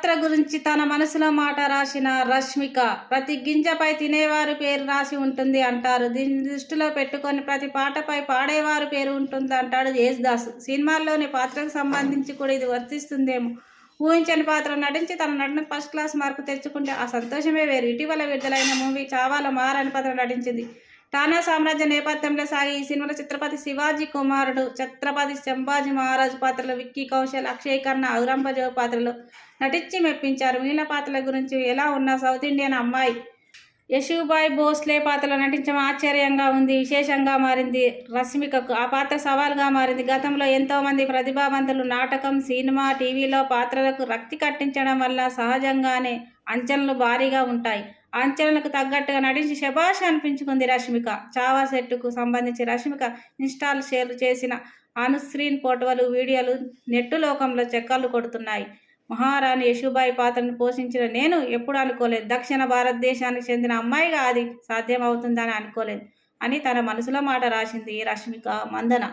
పాత్ర గురించి తన మనసులో మాట రాసిన రష్మిక. ప్రతి గింజపై తినేవారి పేరు రాసి ఉంటుంది అంటారు. దీన్ని దృష్టిలో పెట్టుకొని ప్రతి పాటపై పాడేవారి పేరు ఉంటుంది అంటాడు యేసుదాసు. సినిమాల్లోని పాత్రకు సంబంధించి కూడా ఇది వర్తిస్తుందేమో. ఊహించని పాత్ర నటించి తన నటనకు ఫస్ట్ క్లాస్ మార్కు తెచ్చుకుంటే ఆ సంతోషమే వేరు. ఇటీవల విడుదలైన మూవీ చావాల మహారాణి పాత్ర నటించింది. ఠానా సామ్రాజ్య నేపథ్యంలో సాగి ఈ సినిమాలో ఛత్రపతి శివాజీ కుమారుడు, ఛత్రపతి సంభాజీ మహారాజ్ పాత్రలో విక్కీ కౌశల్, అక్షయ్ ఖన్నా, ఔరంగజేబు పాత్రలో నటించి మెప్పించారు. మిగిలిన పాత్రల గురించి ఎలా ఉన్నా సౌత్ ఇండియన్ అమ్మాయి యశుబాయ్ భోస్లే పాత్రలో నటించడం ఆశ్చర్యంగా ఉంది, విశేషంగా మారింది రష్మికకు. ఆ పాత్ర సవాల్గా మారింది. గతంలో ఎంతోమంది ప్రతిభావంతులు నాటకం, సినిమా, టీవీలో పాత్రలకు రక్తి కట్టించడం వల్ల సహజంగానే అంచనాలు భారీగా ఉంటాయి. అంచనాలకు తగ్గట్టుగా నటించి శభాష్ అనిపించుకుంది రష్మిక. చావా సెట్కు సంబంధించి రష్మిక ఇన్స్టాల్ షేర్ చేసిన ఆన్-స్క్రీన్ ఫోటోలు, వీడియోలు నెట్టు లోకంలో చక్కర్లు కొడుతున్నాయి. మహారాణి యశుబాయి పాత్రను పోషించిన నేను ఎప్పుడు అనుకోలేదు. దక్షిణ భారతదేశానికి చెందిన అమ్మాయిగా అది సాధ్యమవుతుందని అనుకోలేదు అని తన మనసులో మాట రాసింది రష్మిక మందన.